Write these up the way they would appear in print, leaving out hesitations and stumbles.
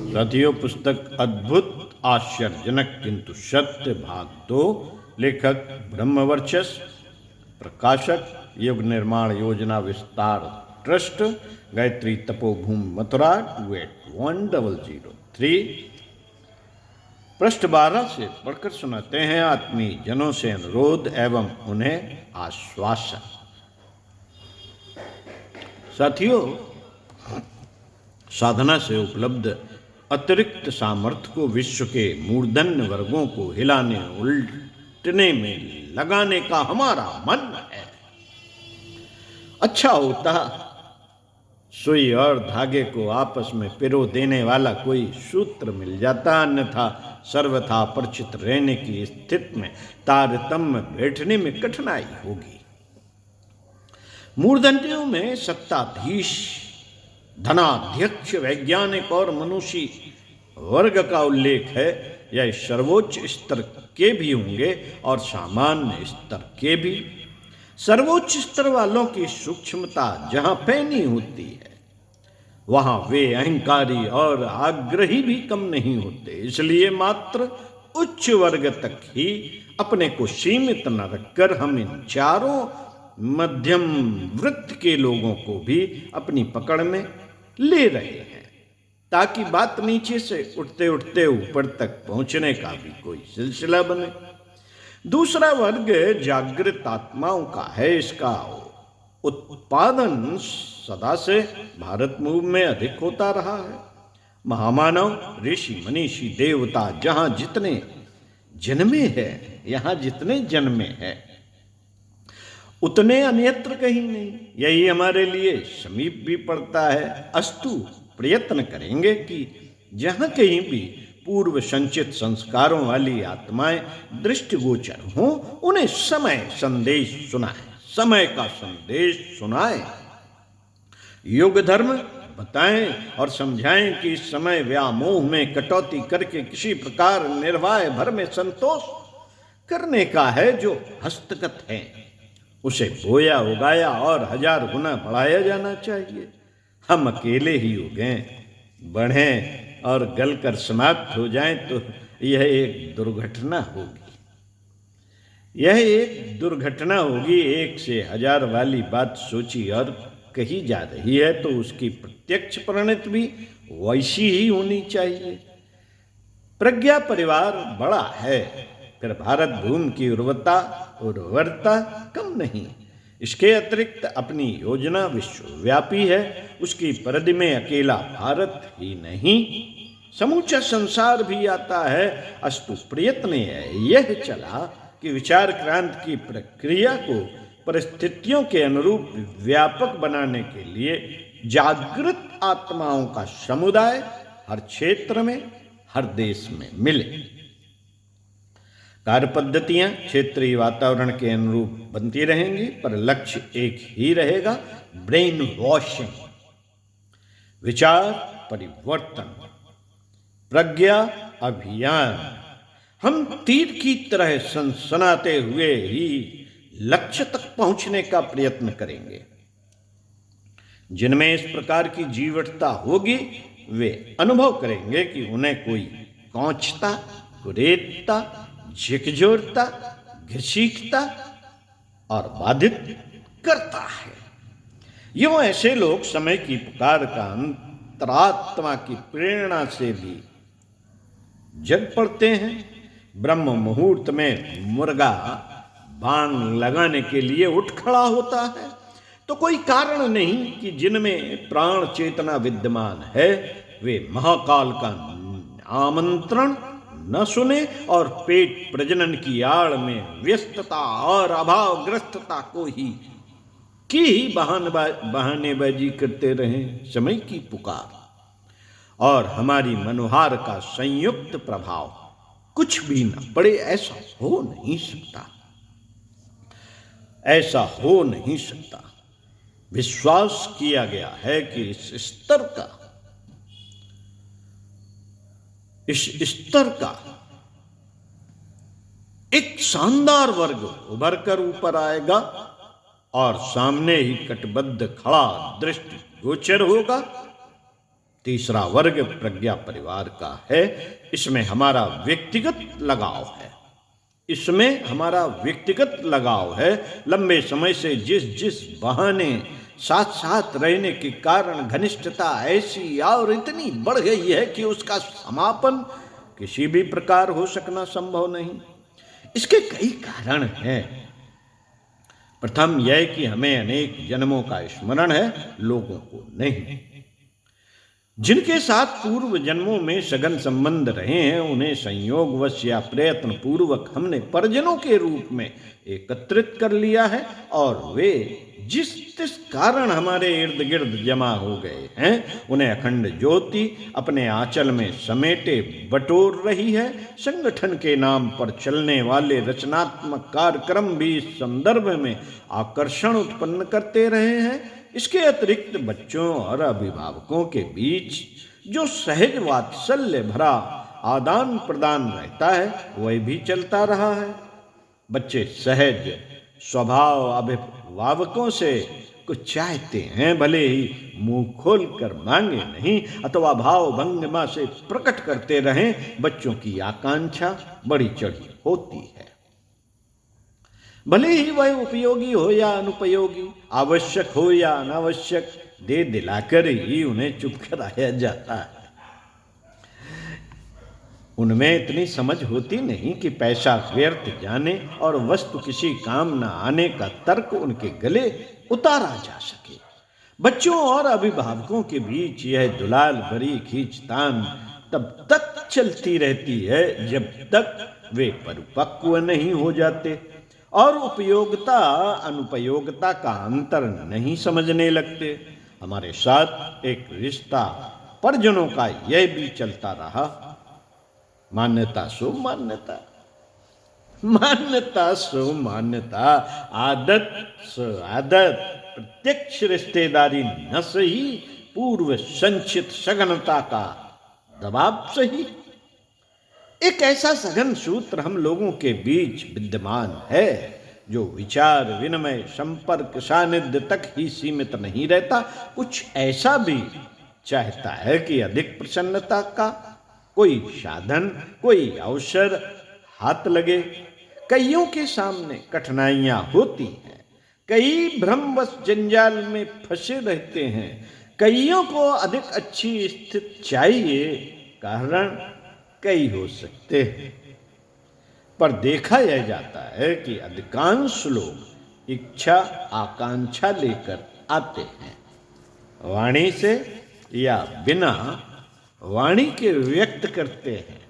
साथियों, पुस्तक अद्भुत आश्चर्यजनक किंतु सत्य, भाग 2। लेखक ब्रह्मवर्चस, प्रकाशक युग निर्माण योजना विस्तार ट्रस्ट, गायत्री तपोभूमि मथुरा 281003। पृष्ठ 12 से पढ़कर सुनाते हैं। आत्मीय जनों से अनुरोध एवं उन्हें आश्वासन। साथियों, साधना से उपलब्ध अतिरिक्त सामर्थ्य को विश्व के मूर्धन्य वर्गों को हिलाने उल्टने में लगाने का हमारा मन है। अच्छा होता सुई और धागे को आपस में पिरो देने वाला कोई सूत्र मिल जाता, अन्यथा सर्वथा परिचित रहने की स्थिति में तारतम्य बैठने में कठिनाई होगी। मूर्धन्यों में सत्ताधीश, धनाध्यक्ष, वैज्ञानिक और मनुष्य वर्ग का उल्लेख है। यह सर्वोच्च स्तर के भी होंगे और सामान्य स्तर के भी। सर्वोच्च स्तर वालों की सूक्ष्मता जहां पैनी होती है, वहां वे अहंकारी और आग्रही भी कम नहीं होते। इसलिए मात्र उच्च वर्ग तक ही अपने को सीमित न रखकर हम इन चारों मध्यम वृत्त के लोगों को भी अपनी पकड़ में ले रहे हैं, ताकि बात नीचे से उठते उठते ऊपर तक पहुंचने का भी कोई सिलसिला बने। दूसरा वर्ग जागृत आत्माओं का है। इसका उत्पादन सदा से भारत मूव में अधिक होता रहा है। महामानव, ऋषि, मनीषी, देवता जहां जितने जन्मे हैं, यहां जितने जन्मे हैं, उतने अन्यत्र कहीं नहीं। यही हमारे लिए समीप भी पड़ता है। अस्तु, प्रयत्न करेंगे कि जहां कहीं भी पूर्व संचित संस्कारों वाली आत्माएं दृष्टिगोचर हों, उन्हें समय संदेश सुनाएं, समय का संदेश सुनाएं, युग धर्म बताएं और समझाएं कि इस समय व्यामोह में कटौती करके किसी प्रकार निर्वाह भर में संतोष करने का है। जो हस्तगत है उसे बोया उगाया और 1000 गुना बढ़ाया जाना चाहिए। हम अकेले ही उगें, बढ़ें और गलकर समाप्त हो जाएं तो यह एक दुर्घटना होगी। यह एक दुर्घटना होगी। 1 से 1000 वाली बात सोची और कही जा रही है तो उसकी प्रत्यक्ष परिणति भी वैसी ही होनी चाहिए। प्रज्ञा परिवार बड़ा है, फिर भारत भूमि की उर्वरता कम नहीं। इसके अतिरिक्त अपनी योजना विश्वव्यापी है। उसकी परिधि में अकेला भारत ही नहीं, समूचा संसार भी आता है। अस्तु, प्रयत्न यह चला कि विचार क्रांति की प्रक्रिया को परिस्थितियों के अनुरूप व्यापक बनाने के लिए जागृत आत्माओं का समुदाय हर क्षेत्र में, हर देश में मिले। कार्य पद्धतियां क्षेत्रीय वातावरण के अनुरूप बनती रहेंगी, पर लक्ष्य एक ही रहेगा, ब्रेन वॉशिंग, विचार परिवर्तन, प्रज्ञा अभियान। हम तीर की तरह सनसनाते हुए ही लक्ष्य तक पहुंचने का प्रयत्न करेंगे। जिनमें इस प्रकार की जीवटता होगी, वे अनुभव करेंगे कि उन्हें कोई कौंचता, कुरेदता, झिकझोरता, घसीटता और बाधित करता है। यूं ऐसे लोग समय की पुकार का अंतरात्मा की प्रेरणा से भी जग पड़ते हैं। ब्रह्म मुहूर्त में मुर्गा बांग लगाने के लिए उठ खड़ा होता है तो कोई कारण नहीं कि जिनमें प्राण चेतना विद्यमान है वे महाकाल का आमंत्रण न सुने और पेट प्रजनन की आड़ में व्यस्तता और अभावग्रस्तता को ही बहानेबाजी करते रहें। समय की पुकार और हमारी मनोहार का संयुक्त प्रभाव कुछ भी न पड़े, ऐसा हो नहीं सकता, ऐसा हो नहीं सकता। विश्वास किया गया है कि इस स्तर का एक शानदार वर्ग उभर कर ऊपर आएगा और सामने ही कटिबद्ध खड़ा दृष्टि गोचर होगा। तीसरा वर्ग प्रज्ञा परिवार का है। इसमें हमारा व्यक्तिगत लगाव है, इसमें हमारा व्यक्तिगत लगाव है। लंबे समय से जिस जिस बहाने साथ साथ रहने के कारण घनिष्ठता ऐसी और इतनी बढ़ गई है कि उसका समापन किसी भी प्रकार हो सकना संभव नहीं। इसके कई कारण हैं। प्रथम यह कि हमें अनेक जन्मों का स्मरण है, लोगों को नहीं। जिनके साथ पूर्व जन्मों में सघन संबंध रहे हैं उन्हें संयोगवश या प्रयत्न पूर्वक हमने परिजनों के रूप में एकत्रित कर लिया है, और वे जिस तिस कारण हमारे इर्द गिर्द जमा हो गए हैं उन्हें अखंड ज्योति अपने आंचल में समेटे बटोर रही है। संगठन के नाम पर चलने वाले रचनात्मक कार्यक्रम भी इस संदर्भ में आकर्षण उत्पन्न करते रहे हैं। इसके अतिरिक्त बच्चों और अभिभावकों के बीच जो सहज वात्सल्य भरा आदान प्रदान रहता है वह भी चलता रहा है। बच्चे सहज स्वभाव अभिभावकों से कुछ चाहते हैं, भले ही मुंह खोल कर मांगे नहीं अथवा भाव भंगिमा से प्रकट करते रहें, बच्चों की आकांक्षा बड़ी चढ़ी होती है। भले ही वह उपयोगी हो या अनुपयोगी, आवश्यक हो या अनावश्यक, दे दिलाकर ही उन्हें चुप कराया जाता है। उनमें इतनी समझ होती नहीं कि पैसा व्यर्थ जाने और वस्तु किसी काम न आने का तर्क उनके गले उतारा जा सके। बच्चों और अभिभावकों के बीच यह दुलाल भरी खींचतान तब तक चलती रहती है जब तक वे परिपक्व नहीं हो जाते और उपयोगिता अनुपयोगिता का अंतर नहीं समझने लगते। हमारे साथ एक रिश्ता परिजनों का यह भी चलता रहा, मान्यता सो मान्यता, मान्यता सो मान्यता, आदत सो आदत, प्रत्यक्ष रिश्तेदारी न सही, पूर्व संचित सघनता का दबाव सही। एक ऐसा सघन सूत्र हम लोगों के बीच विद्यमान है जो विचार विनिमय संपर्क सानिध्य तक ही सीमित नहीं रहता, कुछ ऐसा भी चाहता है कि अधिक प्रसन्नता का कोई साधन कोई अवसर हाथ लगे। कईयों के सामने कठिनाइयां होती हैं, कई भ्रमवश जंजाल में फंसे रहते हैं, कईयों को अधिक अच्छी स्थिति चाहिए, कारण कई हो सकते हैं, पर देखा यह जाता है कि अधिकांश लोग इच्छा आकांक्षा लेकर आते हैं, वाणी से या बिना वाणी के व्यक्त करते हैं।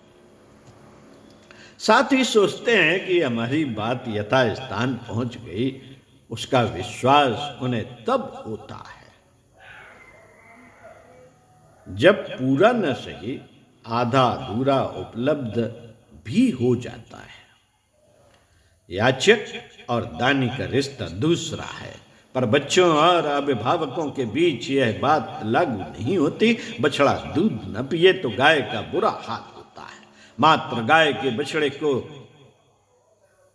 साथ ही सोचते हैं कि हमारी बात यथास्थान पहुंच गई। उसका विश्वास उन्हें तब होता है जब पूरा न सही आधा अधूरा उपलब्ध भी हो जाता है। याचक और दानी का रिश्ता दूसरा है, पर बच्चों और अभिभावकों के बीच यह बात लागू नहीं होती। बछड़ा दूध न पिए तो गाय का बुरा हाल होता है। मात्र गाय के बछड़े को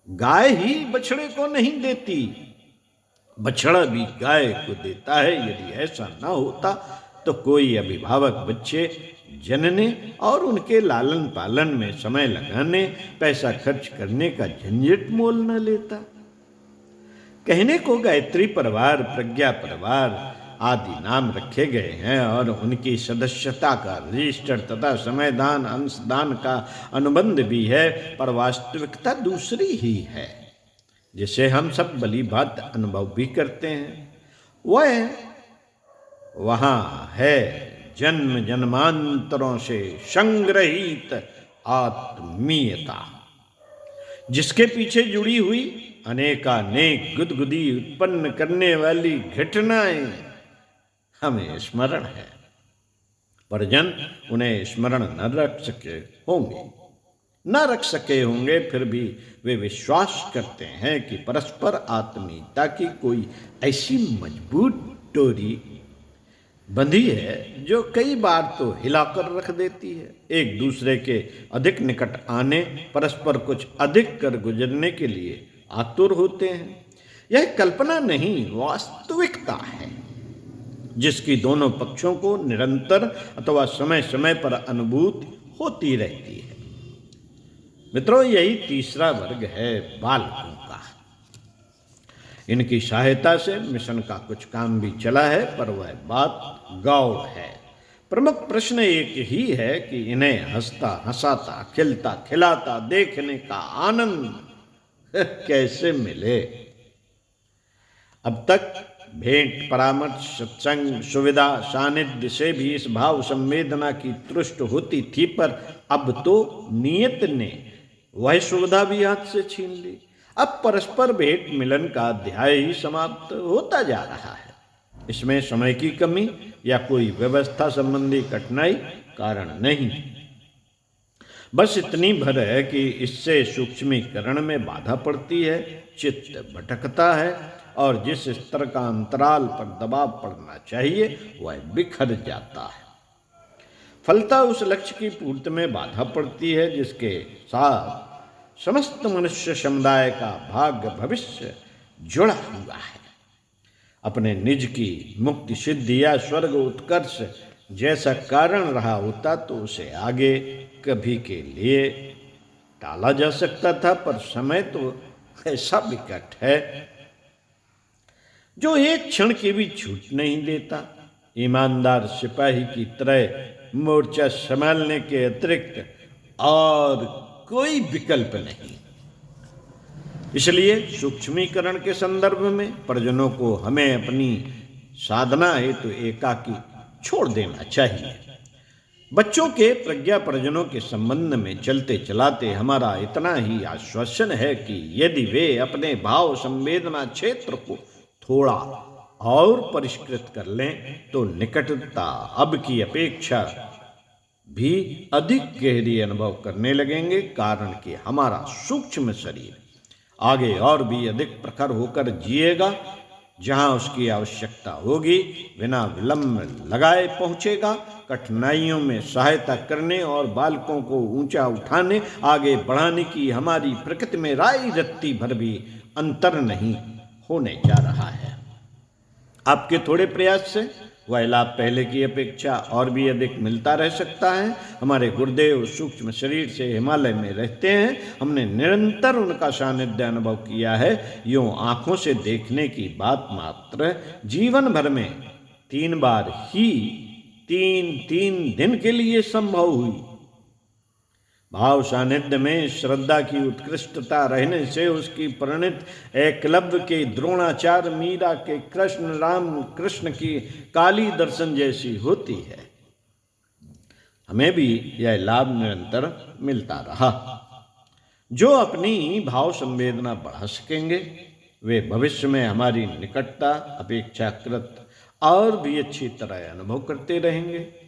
गाय ही बछड़े को नहीं देती, बछड़ा भी गाय को देता है। यदि ऐसा न होता तो कोई अभिभावक बच्चे जनने और उनके लालन पालन में समय लगाने पैसा खर्च करने का झंझट मोल न लेता। कहने को गायत्री परिवार प्रज्ञा परिवार आदि नाम रखे गए हैं और उनकी सदस्यता का रजिस्टर तथा समयदान अंशदान का अनुबंध भी है, पर वास्तविकता दूसरी ही है जिसे हम सब भली बात अनुभव भी करते हैं। वह वहाँ है जन्म जन्मांतरों से संग्रहित आत्मीयता, जिसके पीछे जुड़ी हुई अनेकानेक गुदगुदी उत्पन्न करने वाली घटनाएं हमें स्मरण है। परिजन उन्हें स्मरण न रख सके होंगे, फिर भी वे विश्वास करते हैं कि परस्पर आत्मीयता की कोई ऐसी मजबूत डोरी बंधी है जो कई बार तो हिलाकर रख देती है। एक दूसरे के अधिक निकट आने, परस्पर कुछ अधिक कर गुजरने के लिए आतुर होते हैं। यह कल्पना नहीं वास्तविकता है। जिसकी दोनों पक्षों को निरंतर अथवा समय समय पर अनुभूति होती रहती है। मित्रों, यही तीसरा वर्ग है बालकों का। इनकी सहायता से मिशन का कुछ काम भी चला है, पर वह बात गौड़ है। प्रमुख प्रश्न एक ही है कि इन्हें हंसता हंसाता खिलता खिलाता देखने का आनंद कैसे मिले। अब तक भेंट, परामर्श, सत्संग, सुविधा, सानिध्य से भी इस भाव संवेदना की तुष्ट होती थी, पर अब तो नियत ने वह सुविधा भी हाथ से छीन ली। अब परस्पर भेंट मिलन का अध्याय ही समाप्त होता जा रहा है। इसमें समय की कमी या कोई व्यवस्था संबंधी कठिनाई कारण नहीं, बस इतनी भर है कि इससे सूक्ष्मीकरण में बाधा पड़ती है, चित्त भटकता है और जिस स्तर का अंतराल पर दबाव पड़ना चाहिए वह बिखर जाता है। फलता उस लक्ष्य की पूर्ति में बाधा पड़ती है जिसके साथ समस्त मनुष्य समुदाय का भाग्य भविष्य जुड़ा हुआ है। अपने निज की मुक्ति, सिद्धि या स्वर्ग उत्कर्ष जैसा कारण रहा होता तो उसे आगे कभी के लिए टाला जा सकता था, पर समय तो ऐसा विकट है जो एक क्षण की भी छूट नहीं देता। ईमानदार सिपाही की तरह मोर्चा संभालने के अतिरिक्त और कोई विकल्प नहीं। इसलिए सूक्ष्मीकरण के संदर्भ में परिजनों को हमें अपनी साधना हेतु एकाकी छोड़ देना चाहिए। बच्चों के प्रज्ञा परिजनों के संबंध में चलते चलाते हमारा इतना ही आश्वासन है कि यदि वे अपने भाव संवेदना क्षेत्र को थोड़ा और परिष्कृत कर लें तो निकटता अब की अपेक्षा भी अधिक गहरी अनुभव करने लगेंगे, कारण कि हमारा सूक्ष्म शरीर आगे और भी अधिक प्रखर होकर जिएगा। जहां उसकी आवश्यकता होगी बिना विलंब लगाए पहुंचेगा। कठिनाइयों में सहायता करने और बालकों को ऊंचा उठाने, आगे बढ़ाने की हमारी प्रकृति में राई रत्ती भर भी अंतर नहीं होने जा रहा है। आपके थोड़े प्रयास से वह लाभ पहले की अपेक्षा और भी अधिक मिलता रह सकता है। हमारे गुरुदेव सूक्ष्म शरीर से हिमालय में रहते हैं, हमने निरंतर उनका सानिध्य अनुभव किया है। यूं आंखों से देखने की बात मात्र जीवन भर में 3 बार ही 3 दिन के लिए संभव हुई। भाव सानिध्य में श्रद्धा की उत्कृष्टता रहने से उसकी परिणत एकलव्य के द्रोणाचार्य, मीरा के कृष्ण, राम कृष्ण की काली दर्शन जैसी होती है। हमें भी यह लाभ निरंतर मिलता रहा। जो अपनी भाव संवेदना बढ़ा सकेंगे वे भविष्य में हमारी निकटता अपेक्षाकृत और भी अच्छी तरह अनुभव करते रहेंगे।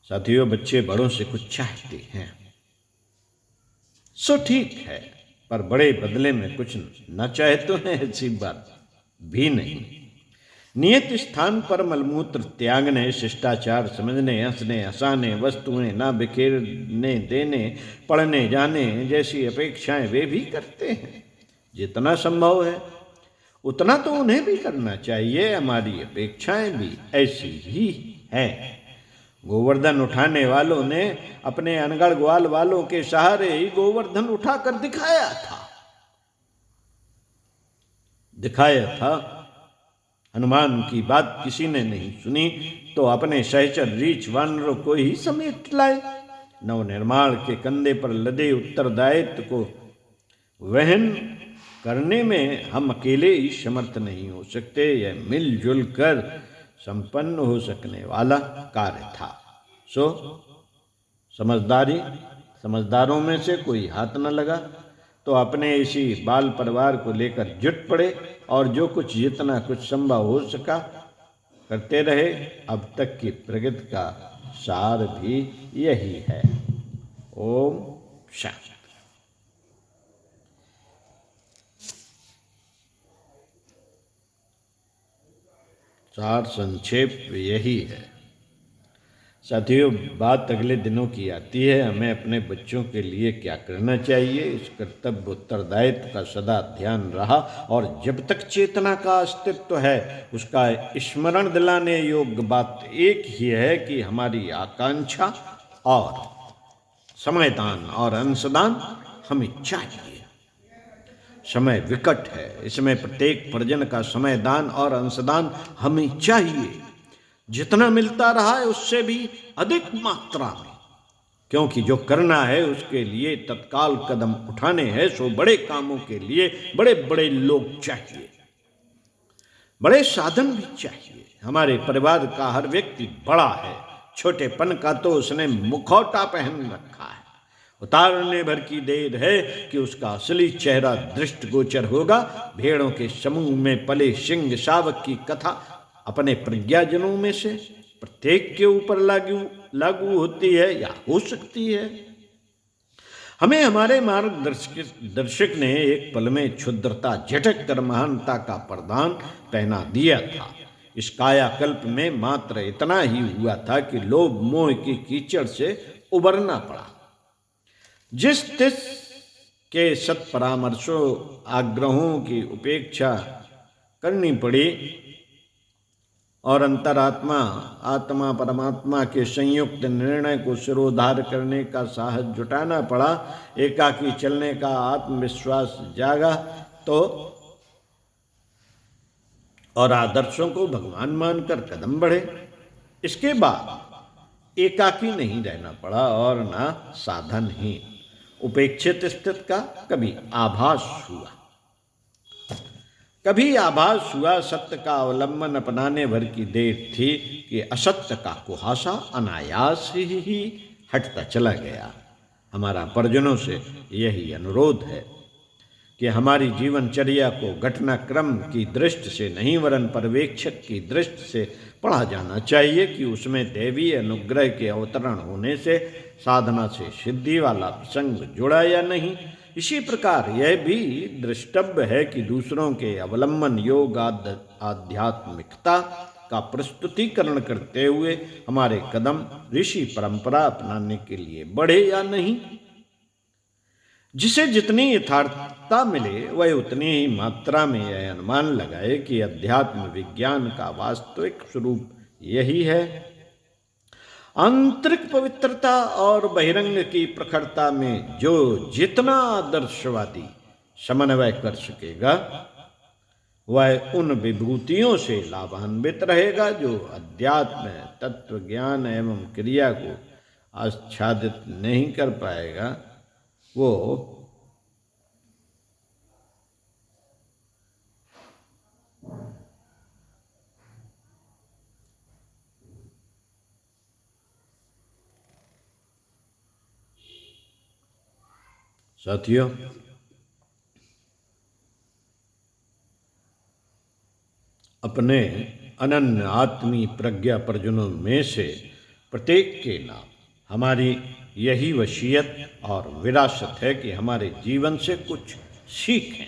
साथियों, बच्चे बड़ों से कुछ चाहते हैं सो ठीक है, पर बड़े बदले में कुछ न चाहे तो है ऐसी बात भी नहीं। नियत स्थान पर मलमूत्र त्यागने, शिष्टाचार समझने, हंसने हंसाने, वस्तुएं ना बिखेरने देने, पढ़ने जाने जैसी अपेक्षाएं वे भी करते हैं। जितना संभव है उतना तो उन्हें भी करना चाहिए। हमारी अपेक्षाएं भी ऐसी ही हैं। गोवर्धन उठाने वालों ने अपने अनगढ़ ग्वाल वालों के सहारे ही गोवर्धन उठाकर दिखाया था। हनुमान की बात किसी ने नहीं सुनी तो अपने सहचर रीछ वानरों को ही समेट लाए। नवनिर्माण के कंधे पर लदे उत्तरदायित्व को वहन करने में हम अकेले ही समर्थ नहीं हो सकते। यह मिलजुल कर संपन्न हो सकने वाला कार्य था। सो समझदारों में से कोई हाथ न लगा तो अपने इसी बाल परिवार को लेकर जुट पड़े और जो कुछ जितना कुछ संभव हो सका करते रहे। अब तक की प्रगति का सार भी यही है। ओम शांति। सार संक्षेप यही है। साथियों, बात अगले दिनों की आती है, हमें अपने बच्चों के लिए क्या करना चाहिए। इस कर्तव्य उत्तरदायित्व का सदा ध्यान रहा और जब तक चेतना का अस्तित्व है उसका स्मरण दिलाने योग्य बात एक ही है कि हमारी आकांक्षा और समयदान और अंशदान हमें चाहिए। समय विकट है, इसमें प्रत्येक परिजन का समयदान और अंशदान हमें चाहिए। जितना मिलता रहा है उससे भी अधिक मात्रा में, क्योंकि जो करना है उसके लिए तत्काल कदम उठाने हैं। सो बड़े कामों के लिए बड़े बड़े लोग चाहिए, बड़े साधन भी चाहिए। हमारे परिवार का हर व्यक्ति बड़ा है, छोटेपन का तो उसने मुखौटा पहन रखा है। उतारने भर की देर है कि उसका असली चेहरा दृष्टिगोचर होगा। भेड़ों के समूह में पले सिंह शावक की कथा अपने प्रज्ञाजनों में से प्रत्येक के ऊपर लागू होती है या हो सकती है। हमें हमारे मार्गदर्शक ने एक पल में क्षुद्रता झटक कर महानता का प्रदान पहना दिया था। इस कायाकल्प में मात्र इतना ही हुआ था कि लोभ मोह की कीचड़ से उबरना पड़ा। जिस तिस के सत्परामर्शों आग्रहों की उपेक्षा करनी पड़ी और अंतरात्मा आत्मा परमात्मा के संयुक्त निर्णय को सिरोधार करने का साहस जुटाना पड़ा। एकाकी चलने का आत्मविश्वास जागा तो और आदर्शों को भगवान मानकर कदम बढ़े। इसके बाद एकाकी नहीं रहना पड़ा और ना साधनहीन उपेक्षित स्थिति का कभी आभास हुआ। कभी आभास हुआ सत्य का अवलंबन अपनाने भर की देर थी कि असत्य का कुहासा अनायास ही हटता चला गया। हमारा परिजनों से यही अनुरोध है कि हमारी जीवनचर्या को घटनाक्रम की दृष्टि से नहीं वरन पर्यवेक्षक की दृष्टि से पढ़ा जाना चाहिए कि उसमें दैवीय अनुग्रह के अवतरण होने से साधना से सिद्धि वाला प्रसंग जुड़ा या नहीं। इसी प्रकार यह भी दृष्टव्य है कि दूसरों के अवलंबन योग आध्यात्मिकता का प्रस्तुतिकरण करते हुए हमारे कदम ऋषि परंपरा अपनाने के लिए बढ़े या नहीं। जिसे जितनी यथार्थता मिले वह उतनी ही मात्रा में यह अनुमान लगाए कि अध्यात्म विज्ञान का वास्तविक स्वरूप यही है। आंतरिक पवित्रता और बहिरंग की प्रखरता में जो जितना आदर्शवादी समन्वय कर सकेगा वह उन विभूतियों से लाभान्वित रहेगा जो अध्यात्म तत्व ज्ञान एवं क्रिया को आच्छादित नहीं कर पाएगा। वो साथियों, अपने अनन्य आत्मी प्रज्ञा परिजनों में से प्रत्येक के नाम हमारी यही वसीयत और विरासत है कि हमारे जीवन से कुछ सीखें,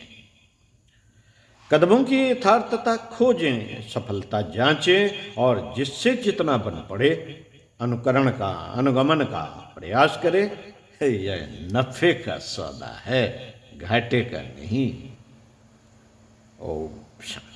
कदमों की यथार्थता खोजें, सफलता जांचें और जिससे जितना बन पड़े अनुकरण का अनुगमन का प्रयास करें। यह नफे का सौदा है, घाटे का नहीं। ओम शांति।